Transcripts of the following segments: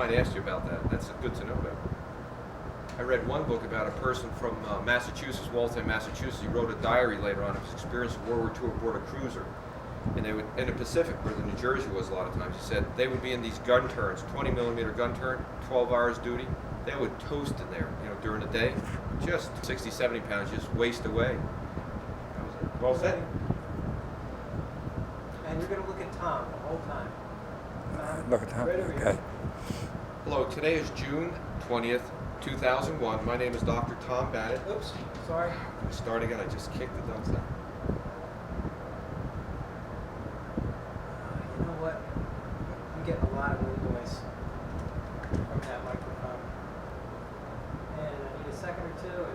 mind asked you about that. That's good to know about. I read one book about a person from Massachusetts, Waltham, Massachusetts. He wrote a diary later on of his experience in World War II aboard a cruiser. And they would, in the Pacific, where the New Jersey was a lot of times, he said they would be in these gun turns, 20 millimeter gun turn, 12 hours duty. They would toast in there, during the day. Just 60, 70 pounds, just waste away. That was it. Well said. And you're going to look at Tom the whole time. Look at Tom, okay. Hello, today is June 20th, 2001. My name is Dr. Tom Bannett. Oops, sorry. Start again, I just kicked the dumb stuff. You know what? I'm getting a lot of wind noise from that microphone. And I need a second or two and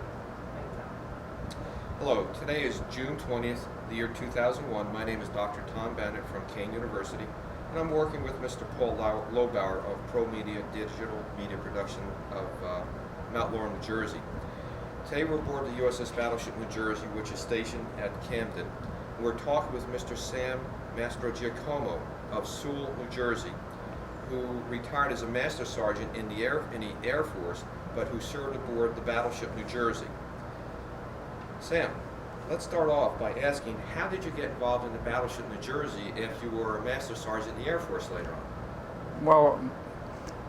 Hello, today is June 20th, the year 2001. My name is Dr. Tom Bannett from Kane University, and I'm working with Mr. Paul Lobauer of Pro Media Digital Media Production of Mount Laurel, New Jersey. Today we're aboard the USS Battleship New Jersey, which is stationed at Camden. We're talking with Mr. Sam Mastrogiacomo of Sewell, New Jersey, who retired as a Master Sergeant in the Air Force, but who served aboard the Battleship New Jersey. Sam, let's start off by asking, how did you get involved in the Battleship New Jersey if you were a Master Sergeant in the Air Force later on? Well,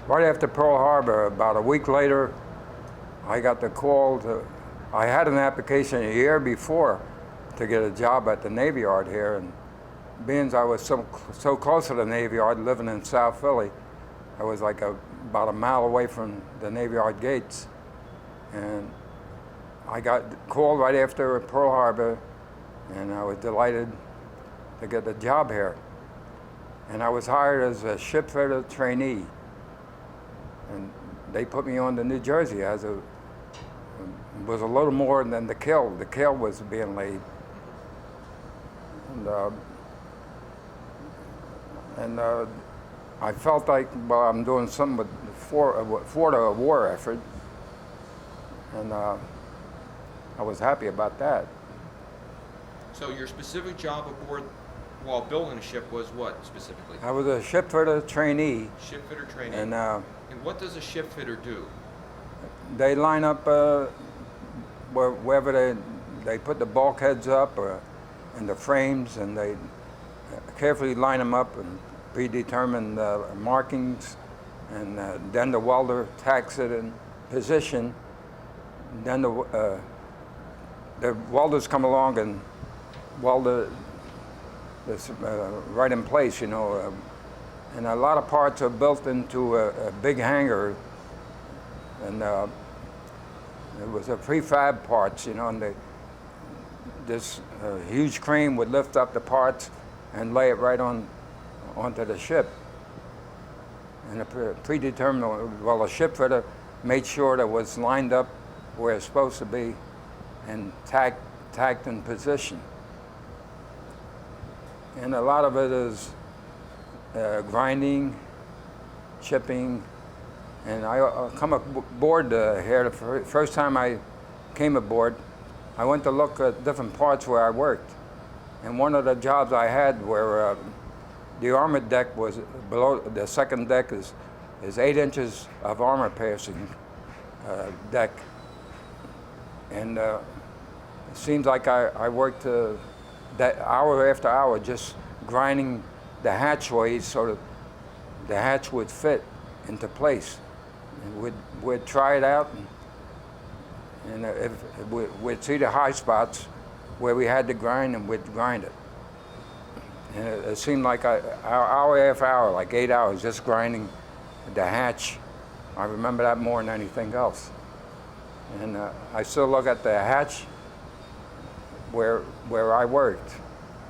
right after Pearl Harbor, about a week later, I got the call I had an application a year before to get a job at the Navy Yard here, and being I was so close to the Navy Yard, living in South Philly, I was like about a mile away from the Navy Yard gates, and I got called right after Pearl Harbor, and I was delighted to get the job here. And I was hired as a shipfitter trainee, and they put me on to New Jersey as was a little more than the kill. The kill was being laid, and I felt like, well, I'm doing something for the war effort, and I was happy about that. So your specific job aboard while building a ship was what specifically? I was a shipfitter trainee. Shipfitter trainee. And what does a shipfitter do? They line up wherever they put the bulkheads up and the frames, and they carefully line them up and predetermine the markings, and then the welder tacks it in position. Then the welders come along and weld this right in place, and a lot of parts are built into a big hangar, and it was a prefab parts, and this huge crane would lift up the parts and lay it right onto the ship. And a predetermined, well, a shipfitter made sure that it was lined up where it's supposed to be and tacked in position. And a lot of it is grinding, chipping, and I come aboard here. The first time I came aboard, I went to look at different parts where I worked. And one of the jobs I had where the armor deck was below, the second deck is 8 inches of armor piercing deck. And it seems like I worked that hour after hour just grinding the hatchways so that the hatch would fit into place. And we'd try it out, and we'd see the high spots where we had to grind, and we'd grind it. And it seemed like hour after hour, like 8 hours, just grinding the hatch. I remember that more than anything else. And I still look at the hatch where I worked.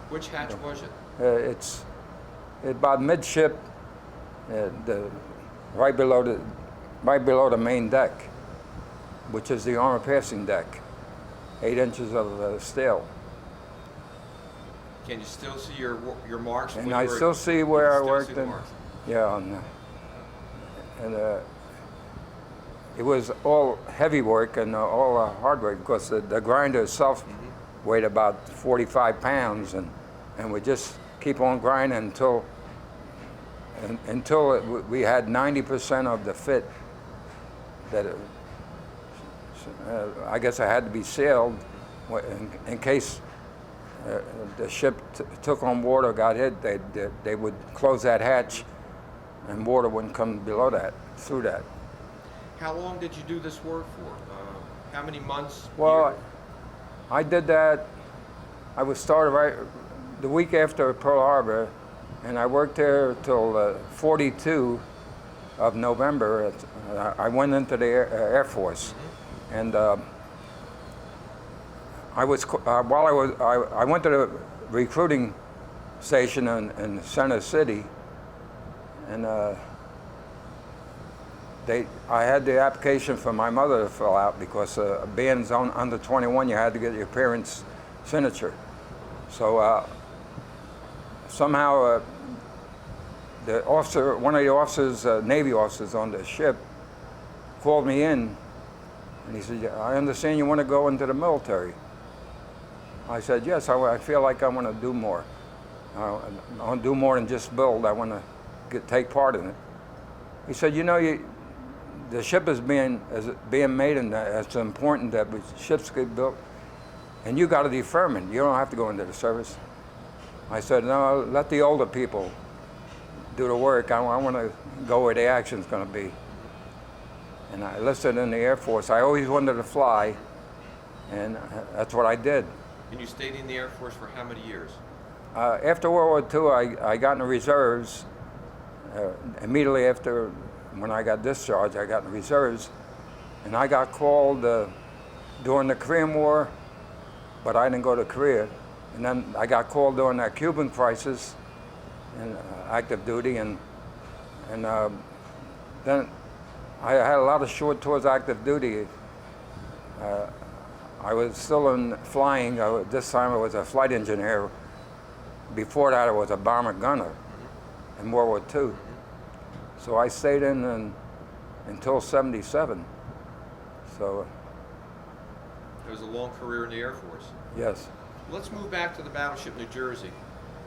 Which hatch was it? It's about midship, right below the main deck, which is the armor piercing deck, 8 inches of steel. Can you still see your marks? And I still see where I worked. Yeah, and it was all heavy work and all hard work, because the grinder itself weighed about 45 pounds, and we just keep on grinding until until we had 90% of the fit that I guess I had to be sailed in case the ship took on water, got hit, they would close that hatch and water wouldn't come below that, through that. How long did you do this work for? How many months? Well, year? I did that, I was started right the week after Pearl Harbor, and I worked there till 42 of November. I went into the Air Force, and I went to the recruiting station in Center City, and I had the application for my mother to fill out because being under 21, you had to get your parents' signature. So somehow the officer, one of the officers, Navy officers on the ship, called me in, and he said, "I understand you want to go into the military." I said, "Yes, I feel like I want to do more. I want to do more than just build. I want to take part in it." He said, "You know, the ship is being made, and it's important that ships get built, and you got a deferment. You don't have to go into the service." I said, "No, let the older people do the work. I want to go where the action's going to be." And I enlisted in the Air Force. I always wanted to fly, and that's what I did. And you stayed in the Air Force for how many years? After World War II, I got in the reserves. Immediately after, when I got discharged, I got in the reserves, and I got called during the Korean War, but I didn't go to Korea. And then I got called during that Cuban crisis in active duty, and then I had a lot of short tours active duty. I was still in flying. This time I was a flight engineer. Before that, I was a bomber gunner in World War II. So I stayed in until '77. So It was a long career in the Air Force. yes. Let's move back to the battleship New Jersey.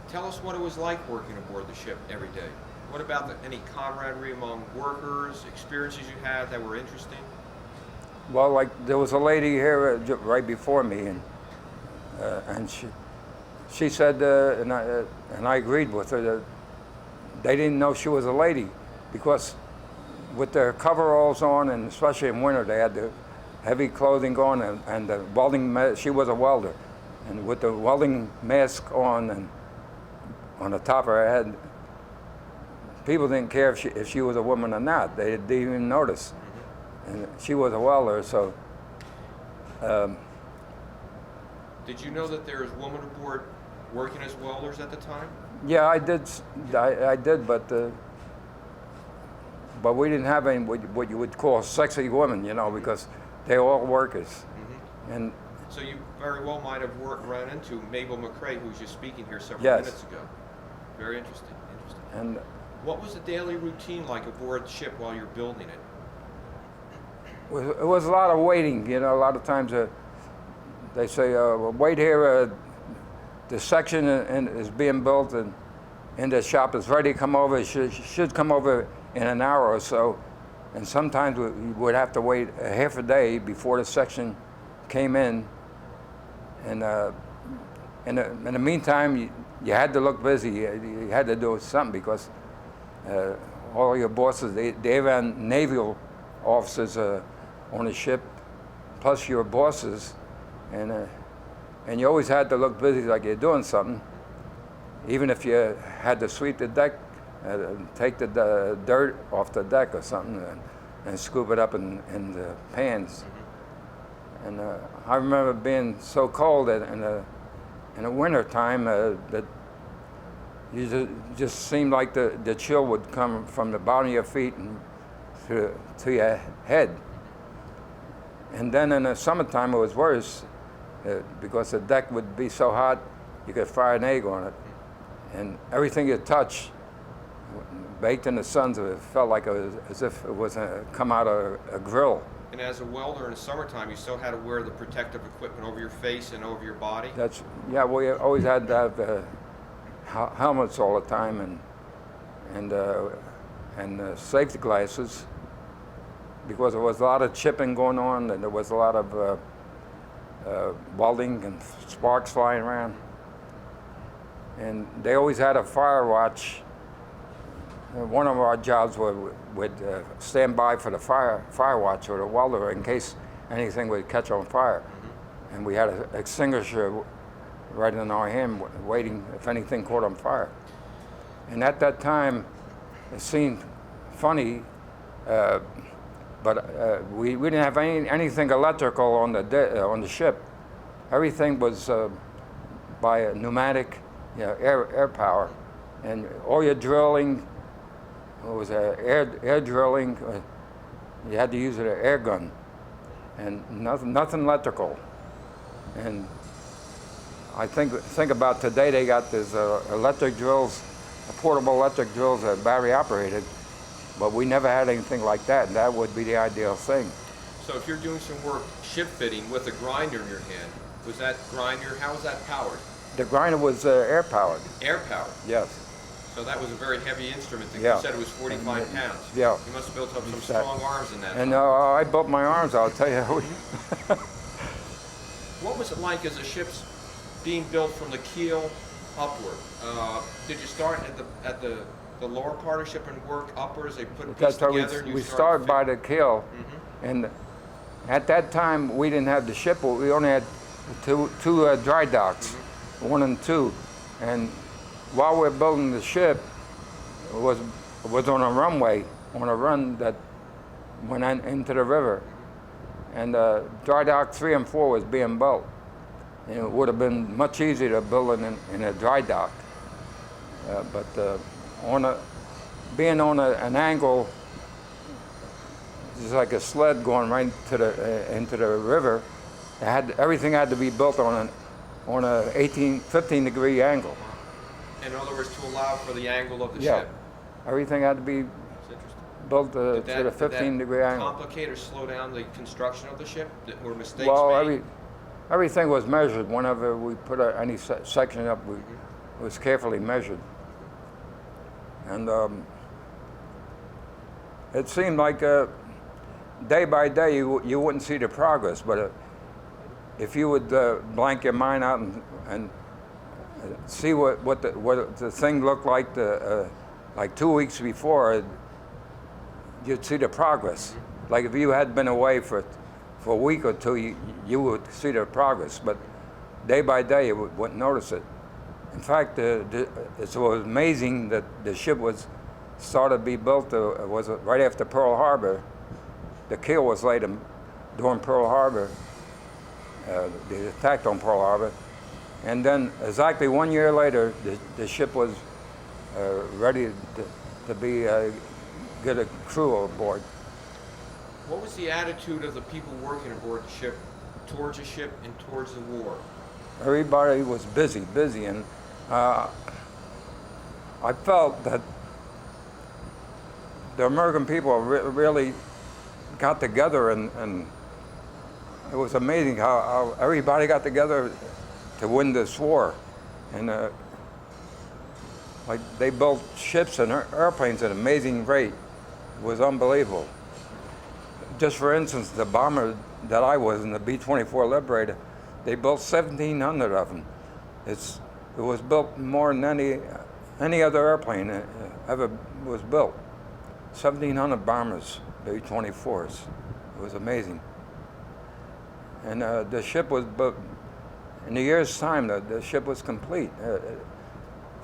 Tell us what it was like working aboard the ship every day. What about any camaraderie among workers, experiences you had that were interesting? Well, like there was a lady here right before me, and she said, and I agreed with her, that they didn't know she was a lady because with their coveralls on, and especially in winter, they had the heavy clothing on and the welding. She was a welder, and with the welding mask on and on the top of her head, people didn't care if she was a woman or not. They didn't even notice. And she was a welder, so. Did you know that there was women aboard working as welders at the time? Yeah, I did. I did, but we didn't have any what you would call sexy women, you know, because they were all workers. Mm-hmm. And so you very well might have run into Mabel McCrae, who was just speaking here several Yes. minutes ago. Very interesting. and What was the daily routine like aboard the ship while you're building it? it was a lot of waiting, you know. A lot of times they say, well, "Wait here. The section is being built, and in the shop is ready to come over. It should come over in an hour or so." And sometimes we would have to wait a half a day before the section came in. And in the meantime, you had to look busy. You had to do something because all your bosses, they have naval officers on the ship, plus your bosses, and you always had to look busy like you're doing something. Even if you had to sweep the deck, take the dirt off the deck or something, and scoop it up in the pans. And I remember being so cold that in the winter time that you just seemed like the chill would come from the bottom of your feet and to your head. And then in the summertime it was worse because the deck would be so hot you could fry an egg on it. And everything you touched, baked in the sun, so it felt like it was as if it was come out of a grill. And as a welder in the summertime, you still had to wear the protective equipment over your face and over your body? We always had to have helmets all the time, and safety glasses, because there was a lot of chipping going on, and there was a lot of welding and sparks flying around. And they always had a fire watch. One of our jobs would stand by for the fire watch or the welder in case anything would catch on fire. And we had an extinguisher right in our hand waiting if anything caught on fire. And at that time, it seemed funny, but we didn't have anything electrical on the ship. Everything was by a pneumatic, air power, and all your drilling was air drilling. You had to use an air gun, and nothing electrical. And I think about today, they got these electric drills, portable electric drills that are battery operated, but we never had anything like that, and that would be the ideal thing. So if you're doing some work ship fitting with a grinder in your hand, was that grinder, how was that powered? The grinder was air powered. Air powered? Yes. So that was a very heavy instrument. Yeah. You said it was 45 pounds. Yeah. You must have built up some strong arms in that And time. I built my arms, I'll tell you. What was it like as the ship's being built from the keel upward? Did you start at the lower part of the ship and work upwards? They put a piece That's how together and you we started by the keel. And at that time, we didn't have the ship, but we only had two dry docks, 1 and 2. And while we were building the ship, it was on a runway, on a run that went into the river. And dry dock 3 and 4 was being built. And it would have been much easier to build in a dry dock. But being on an angle, just like a sled going right into the river, everything had to be built on a 15 degree angle. In other words, to allow for the angle of the Yeah. ship. Everything had to be That's interesting. built Did to the 15 degree angle. complicate or slow down the construction of the ship? Were mistakes Well, made? everything was measured. Whenever we put any section up, it was carefully measured. And it seemed like day by day you wouldn't see the progress, but if you would blank your mind out and see what the thing looked like 2 weeks before, you'd see the progress. Like if you had been away for a week or two, you would see the progress, but day by day you wouldn't notice it. In fact, it was amazing that the ship was started to be built was right after Pearl Harbor. The keel was laid during Pearl Harbor, the attack on Pearl Harbor. And then exactly 1 year later, the ship was ready to get a crew aboard. What was the attitude of the people working aboard the ship towards the ship and towards the war? Everybody was busy, and I felt that the American people really got together, and it was amazing how everybody got together to win this war. And like they built ships and airplanes at an amazing rate. It was unbelievable. Just for instance, the bomber that I was in, the B-24 Liberator, they built 1,700 of them. It was built more than any other airplane ever was built. 1,700 bombers, B-24s. It was amazing. And the ship was built, in a year's time, the ship was complete.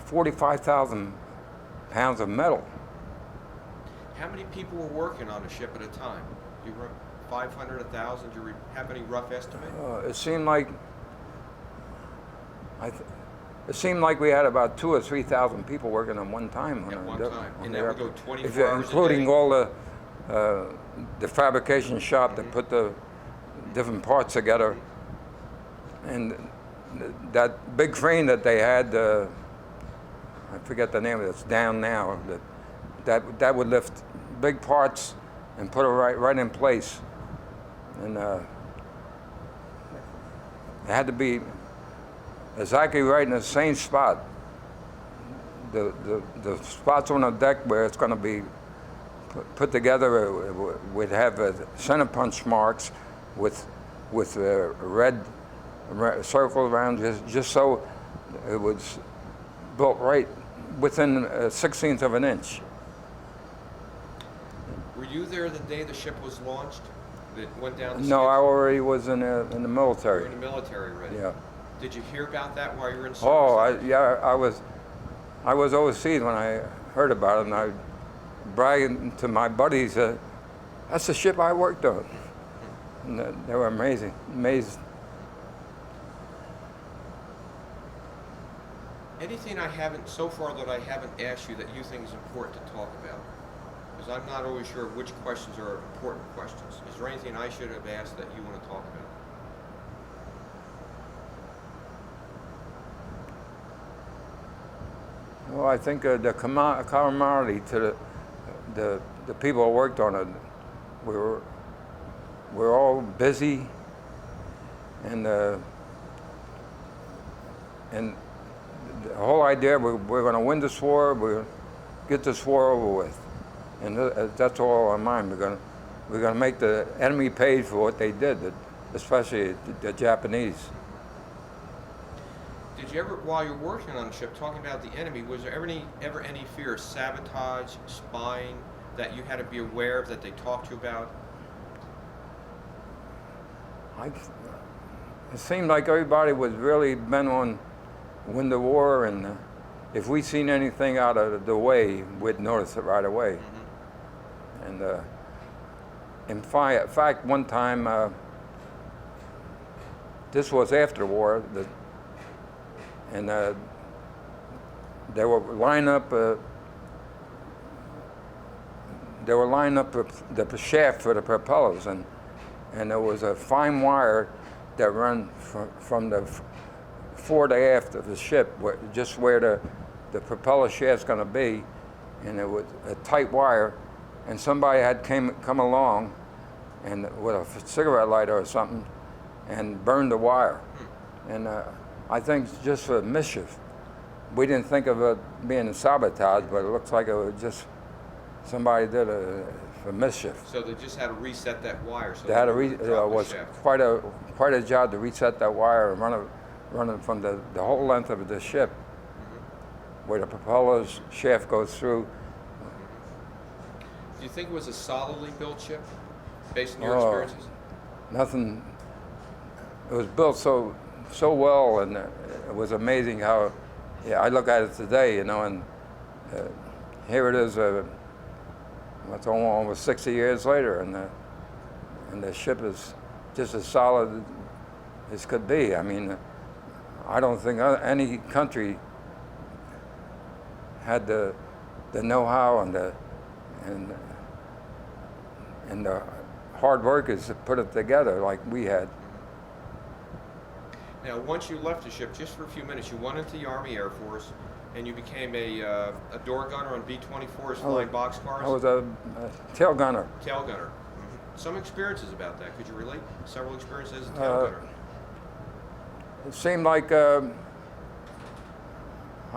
45,000 pounds of metal. How many people were working on a ship at a time? You were 500, 1,000? Do you have any rough estimate? It seemed like we had about 2,000 or 3,000 people working on one time. At one time, and that would go 24 hours including a day? all the fabrication shop that put the different parts together, and that big crane that they had. I forget the name of it. It's down now. That would lift big parts and put it right in place, and it had to be exactly right in the same spot. the spots on the deck where it's going to be put together would have center punch marks with red circle around, just so it was built right within a 1/16 of an inch. Were you there the day the ship was launched? That went down the No, I skids? already was in the You were military. in the military already? Yeah. Did you hear about that while you were in service? Oh, I was overseas when I heard about it, and I bragging to my buddies, that's the ship I worked on. And they were amazed. Anything so far that I haven't asked you that you think is important to talk about? Because I'm not always sure which questions are important questions. Is there anything I should have asked that you want to talk about? Well, I think the camaraderie to the people who worked on it, we're all busy, and the whole idea we're going to win this war, we'll get this war over with, and that's all on mind. We're going to make the enemy pay for what they did, especially the Japanese. Did you ever, while you're working on the ship, talking about the enemy, was there ever any fear of sabotage, spying, that you had to be aware of, that they talked to you about? It seemed like everybody was really bent on win the war, and if we seen anything out of the way, we'd notice it right away. Mm-hmm. And in fact, one time, this was after the war, and they were lining up the shaft for the propellers, and there was a fine wire that ran from the fore to aft of the ship, just where the propeller shaft's going to be, and it was a tight wire, and somebody had come along and with a cigarette lighter or something and burned the wire. And I think just for mischief. We didn't think of it being a sabotage, but it looks like it was just somebody did it for mischief. So they just had to reset that wire. So They had it was quite a job to reset that wire and run it from the whole length of the ship, where the propeller's shaft goes through. Do you think it was a solidly built ship, based on your Oh. experiences? Nothing. It was built so well, and it was amazing how. Yeah, I look at it today, and here it is. It's almost 60 years later, and the ship is just as solid as could be. I mean, I don't think any country had the know-how and the hard workers to put it together like we had. Now, once you left the ship, just for a few minutes, you went into the Army Air Force, and you became a door gunner on B-24s flying boxcars? I was a tail gunner. Tail gunner. Some experiences about that. Could you relate? Several experiences as a tail gunner. It seemed like I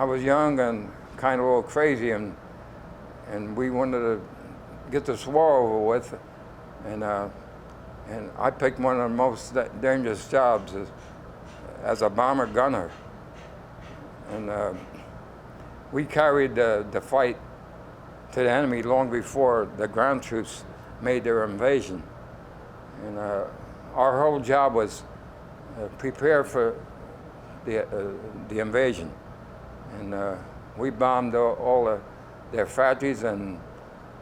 was young and kind of a little crazy, and we wanted to get this war over with, and I picked one of the most dangerous jobs as a bomber gunner, and we carried the fight to the enemy long before the ground troops made their invasion, and our whole job was prepare for the invasion, and we bombed all their factories and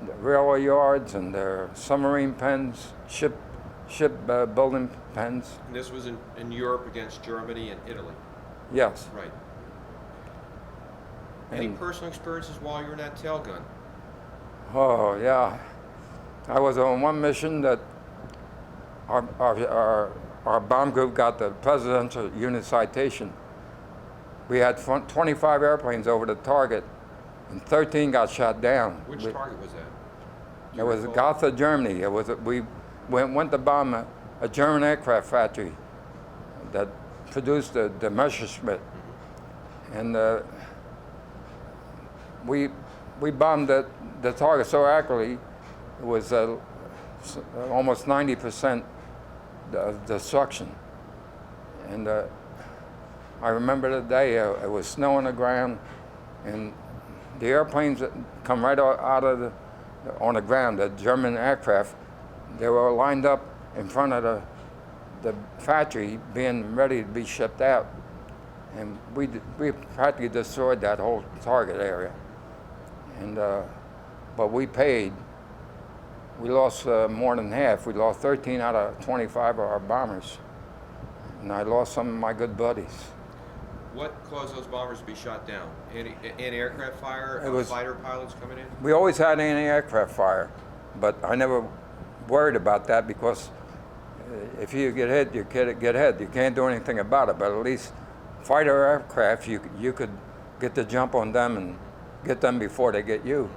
the railway yards and their submarine pens, ship building pens. And this was in Europe against Germany and Italy. Yes. Right. Any And, personal experiences while you were in that tail gun? oh yeah, I was on one mission that our bomb group got the Presidential Unit Citation. We had 25 airplanes over the target, and 13 got shot down. Which target was that? It was Gotha, Germany. We went to bomb a German aircraft factory that produced the Messerschmitt, and we bombed the target so accurately, it was almost 90% of destruction. And I remember the day, it was snow on the ground, and the airplanes that come right out of on the ground, the German aircraft, they were lined up in front of the factory being ready to be shipped out. And we practically destroyed that whole target area. And but we paid. We lost more than half. We lost 13 out of 25 of our bombers. And I lost some of my good buddies. What caused those bombers to be shot down? Anti-aircraft fire? It was- Fighter pilots coming in? We always had anti-aircraft fire, but I never worried about that because if you get hit, you get hit. You can't do anything about it, but at least fighter aircraft, you could get the jump on them and get them before they get you.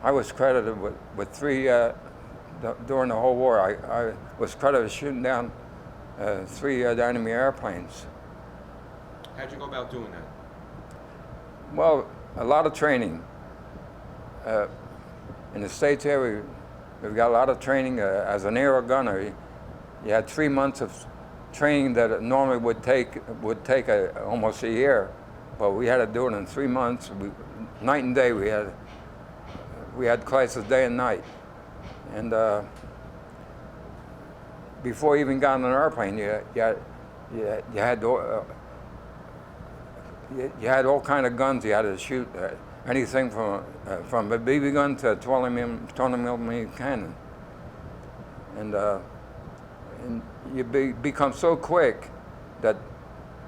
I was credited with three, during the whole war, I was credited with shooting down 3 enemy airplanes. How'd you go about doing that? Well, a lot of training. In the States here, we've got a lot of training. As an air gunner, you had 3 months of training that normally would take almost a year, but we had to do it in 3 months. Night and day, we had classes day and night. And before you even got on an airplane, you had all kind of guns you had to shoot. Anything from a BB gun to a 20 millimeter cannon. And you become so quick that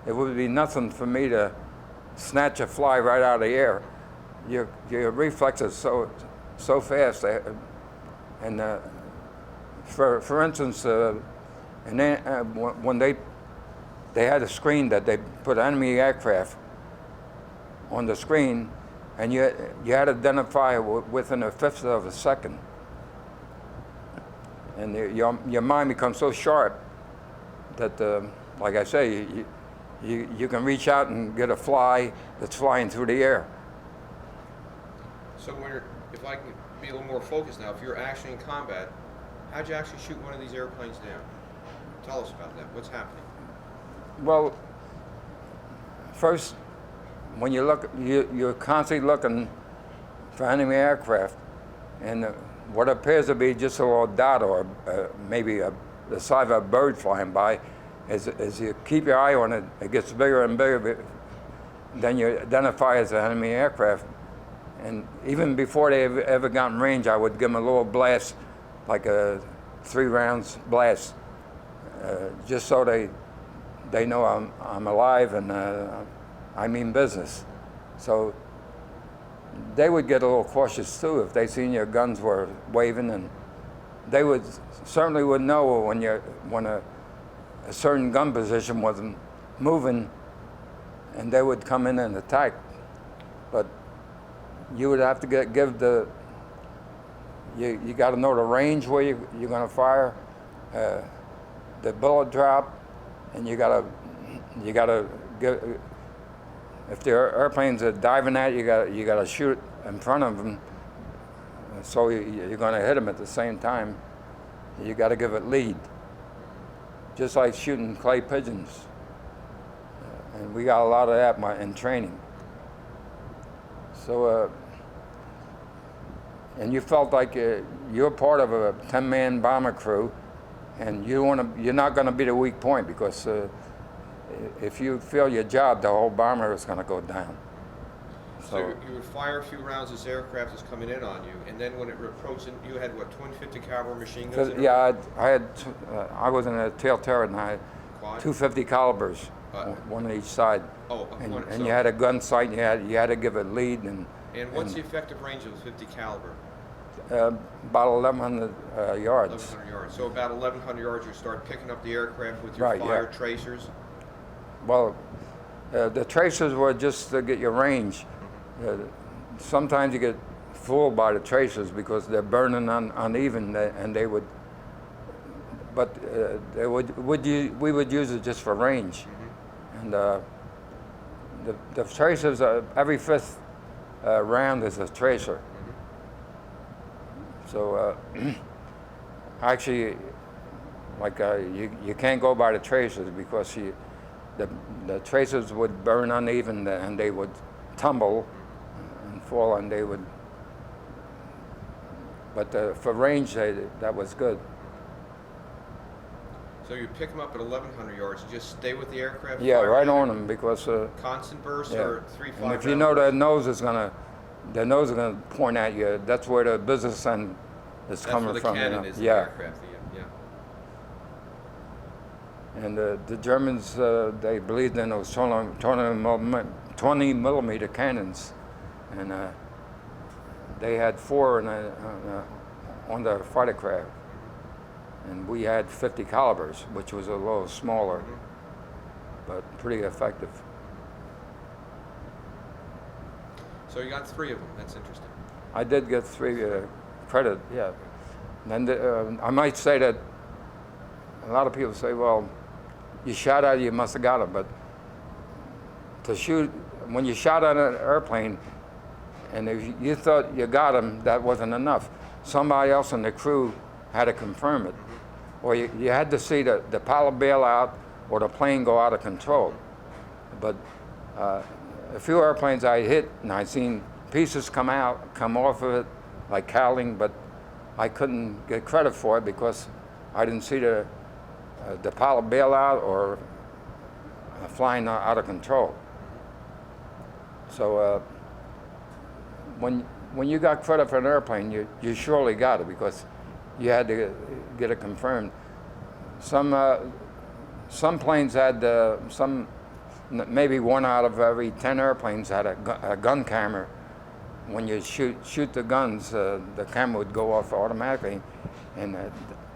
it would be nothing for me to snatch a fly right out of the air. Your reflexes so fast. And for instance, when they had a screen that they put enemy aircraft on the screen, and you had to identify within a fifth of a second. And your mind becomes so sharp that, like I say, you can reach out and get a fly that's flying through the air. So if I can be a little more focused now, if you're actually in combat, how'd you actually shoot one of these airplanes down? Tell us about that. What's happening? Well, first, when you look, you're constantly looking for enemy aircraft, and what appears to be just a little dot or maybe the size of a bird flying by, as you keep your eye on it, it gets bigger and bigger. Then you identify as an enemy aircraft. And even before they ever got in range, I would give them a little blast, like a 3 rounds blast, just so they know I'm alive and I mean business. So they would get a little cautious too if they seen your guns were waving, and they certainly would know when a certain gun position wasn't moving, and they would come in and attack. But you would have to you got to know the range where you're going to fire, the bullet drop, and you got to give. If the airplanes are diving at you, you got to shoot in front of them, so you're going to hit them at the same time. You got to give it lead, just like shooting clay pigeons. And we got a lot of that in training. So, and you felt like you're part of a 10-man bomber crew, and you're not going to be the weak point, because if you fail your job, the whole bomber is going to go down. So you would fire a few rounds as aircraft is coming in on you, and then when it approached, you had what, 250 caliber machine guns? Yeah, I was in a tail turret, and I had Quad? 250 calibers, one on each side. Oh, and you had a gun sight, and you had to give it lead. And what's the effective range of the 50 caliber? About 1,100 yards. 1,100 yards. So about 1,100 yards, you start picking up the aircraft with your fire tracers. Well, the tracers were just to get your range. Sometimes you get fooled by the tracers because they're burning uneven, and they would. But we would use it just for range, and the tracers every fifth round as a tracer. So actually, like you can't go by the tracers because the tracers would burn uneven and they would tumble and fall and they would. But for range, that was good. So you pick them up at 1,100 yards, you just stay with the aircraft? Yeah, fire right rate? on them because. Constant burst Yeah. or 3-5 And if you round know burst? their nose is gonna point at you. That's where the business end is That's coming where the from. cannon is, the Yeah. aircraft, yeah. And the Germans, they believed in those 20 millimeter cannons, and they had 4 on the fighter craft, and we had 50 calibers, which was a little smaller, but pretty effective. So you got 3 of them, that's interesting. I did get 3 credit, yeah. And I might say that a lot of people say, well, you shot at it, you must have got him, but to shoot, when you shot at an airplane, and if you thought you got him, that wasn't enough. Somebody else in the crew had to confirm it. Or you had to see the pilot bail out or the plane go out of control. But a few airplanes I hit, and I seen pieces come off of it, like cowling, but I couldn't get credit for it because I didn't see the pilot bail out or flying out of control. So when you got credit for an airplane, you surely got it because you had to get it confirmed. Some planes had maybe 1 out of every 10 airplanes had a gun camera. When you shoot the guns, the camera would go off automatically, and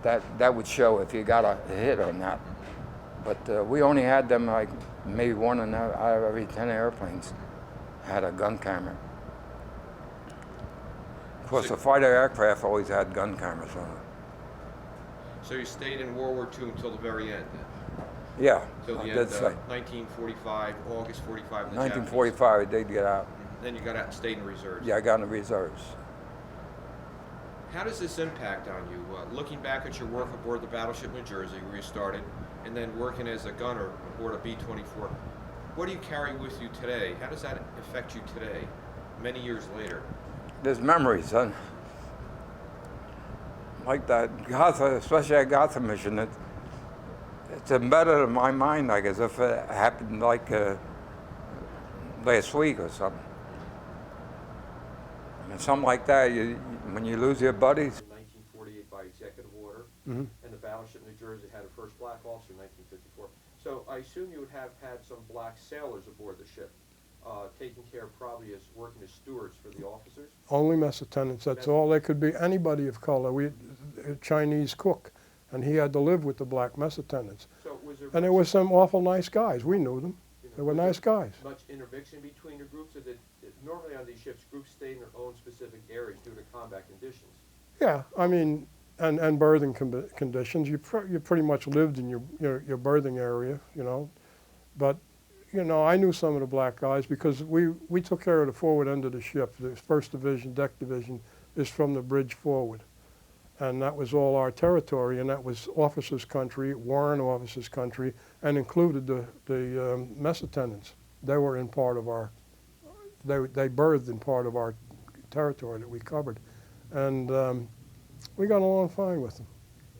that would show if you got a hit or not. But we only had them like maybe 1 out of every 10 airplanes had a gun camera. Of course, the fighter aircraft always had gun cameras on it. So you stayed in World War II until the very end then? Yeah, Till the I end did of say. 1945, August 45, the 1945, I did get out. Japanese. Then you got out and stayed in reserves. Yeah, I got in the reserves. How does this impact on you? Looking back at your work aboard the battleship New Jersey, where you started, and then working as a gunner aboard a B-24, what do you carry with you today? How does that affect you today, many years later? There's memories, son. Like that Gotha, especially that Gotha mission, it's embedded in my mind like as if it happened like last week or something. And something like that, when you lose your buddies. In 1948 by executive order, Mhm. and the battleship New Jersey had a first black officer in 1954. So I assume you would have had some black sailors aboard the ship, taking care probably as working as stewards for the officers. Only mess attendants, that's all. They could be anybody of color. A Chinese cook, and he had to live with the black mess attendants. So was there And there were some awful nice guys. We knew them. They were nice guys. much intermixing between the groups, or did normally on these ships groups stay in their own specific areas due to combat conditions? Yeah, I mean, and berthing conditions. You pretty much lived in your berthing area, you know. But, you know, I knew some of the black guys because we took care of the forward end of the ship. The 1st Division, Deck Division, is from the bridge forward. And that was all our territory, and that was officers' country, warrant officers' country, and included the mess attendants. They were in part of our, they berthed in part of our territory that we covered. And we got along fine with them.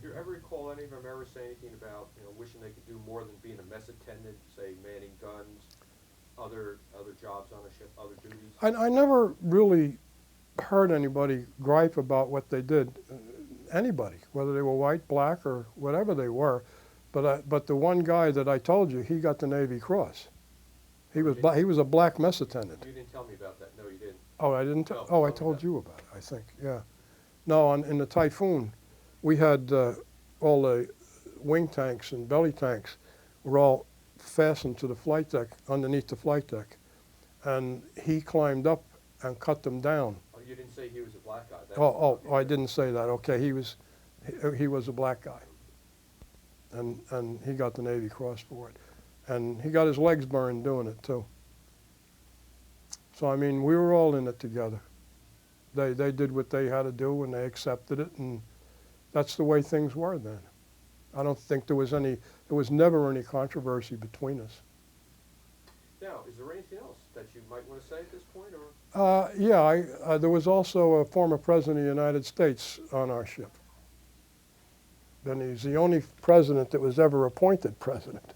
Do you ever recall any of them ever say anything about, wishing they could do more than being a mess attendant, say manning guns, other jobs on a ship, other duties? I never really heard anybody gripe about what they did. Anybody, whether they were white, black, or whatever they were. But the one guy that I told you, he got the Navy Cross. He was a black mess attendant. You didn't tell me about that. No, you didn't. Oh, I didn't. No, Oh, I no, told no. you about it. I think. Yeah. No, in the Typhoon, we had all the wing tanks and belly tanks were all fastened to the flight deck, underneath the flight deck, and he climbed up and cut them down. Oh, you didn't say he was a black guy. Oh, I didn't say that. Okay, he was a black guy, and he got the Navy Cross for it, and he got his legs burned doing it too. So I mean, we were all in it together. They did what they had to do, and they accepted it, and that's the way things were then. I don't think there was never any controversy between us. Now, is there anything else that you might want to say at this point, or? Yeah, there was also a former president of the United States on our ship. And he's the only president that was ever appointed president,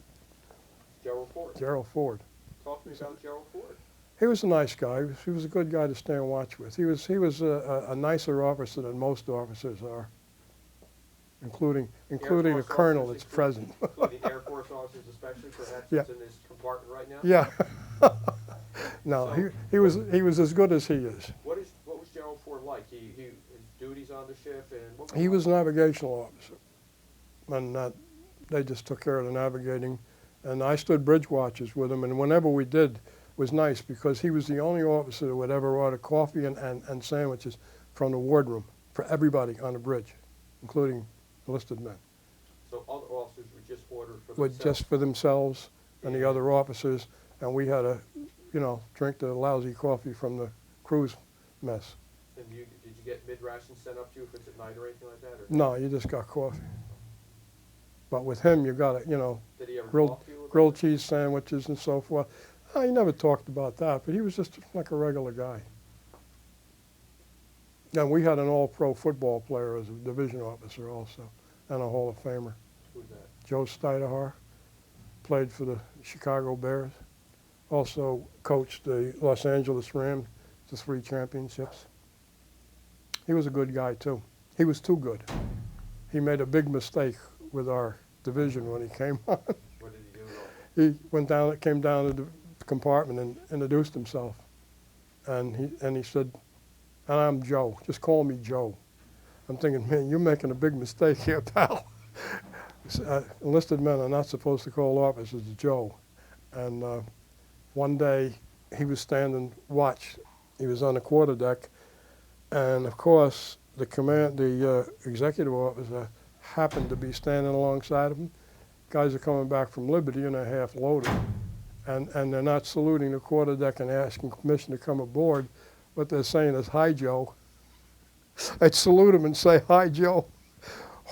Gerald Ford. Gerald Ford. Talk to me about Gerald Ford. He was a nice guy. He was a good guy to stay and watch with. He was a nicer officer than most officers are, including a Force colonel officers that's present. Including Air Force officers especially, perhaps, Yeah. that's in this compartment right now? Yeah. No, So- he was as good as he is. What was Gerald Ford like? His duties on the ship, and what He was a navigational officer, and they just took care of the navigating. And I stood bridge watches with him, and whenever we did, was nice because he was the only officer that would ever order coffee and sandwiches from the wardroom for everybody on the bridge, including enlisted men. So other officers would just order for Would themselves? just for themselves and the other officers, and we had to, drink the lousy coffee from the crew's mess. And did you get mid-rations sent up to you if it's at night or anything like that? Or? No, you just got coffee. But with him, you got it, Did he ever grilled talk to you about grilled it? cheese sandwiches and so forth. He never talked about that, but he was just like a regular guy. And we had an all-pro football player as a division officer also, and a Hall of Famer. Who's that? Joe Stidehar, played for the Chicago Bears. Also coached the Los Angeles Rams to 3 championships. He was a good guy too. He was too good. He made a big mistake with our division when he came on. What did he do wrong? He came down to the compartment and introduced himself. And he said, "And I'm Joe, just call me Joe." I'm thinking, man, you're making a big mistake here, pal. Enlisted men are not supposed to call officers Joe. And one day he was standing watch. He was on the quarterdeck, and of course the executive officer happened to be standing alongside of him. Guys are coming back from Liberty and they're half loaded, and they're not saluting the quarterdeck and asking permission to come aboard. What they're saying is, "Hi, Joe." I'd salute him and say, "Hi, Joe."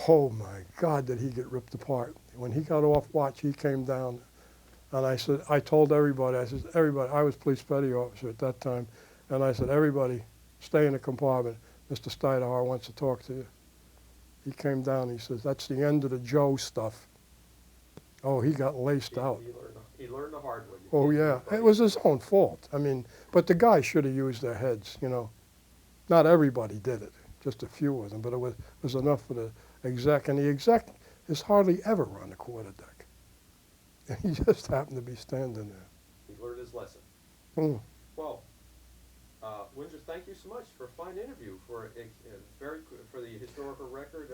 Oh my God, did he get ripped apart. When he got off watch, he came down, and I told everybody, everybody, I was police petty officer at that time, and I said, "Everybody, stay in the compartment. Mr. Stidehar wants to talk to you." He came down, he says, "That's the end of the Joe stuff." Oh, he got laced out. He learned the hard way. You Oh can't yeah, do it. it was his own fault. I mean, but the guys should have used their heads, Not everybody did it, just a few of them, but it was enough for the exec, and the exec is hardly ever on the quarterdeck. And he just happened to be standing there. He learned his lesson. Mm. Well, Winsor, thank you so much for a fine interview. For the historical record,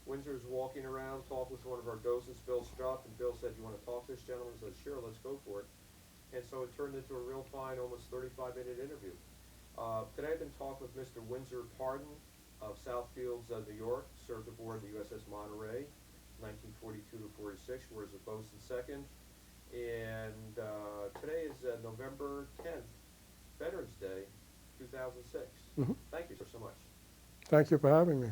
Winsor's walking around, talking with one of our docents, Bill Strupp, and Bill said, "You want to talk to this gentleman?" I said, "Sure, let's go for it." And so it turned into a real fine, almost 35-minute interview. Today I've been talking with Mr. Winsor Pardon of Southfields, New York, served aboard the USS Monterey, 1942 to 46, where as a bosun second. And today is November 10th, Veterans Day, 2006. Mhm. Thank you so much. Thank you for having me.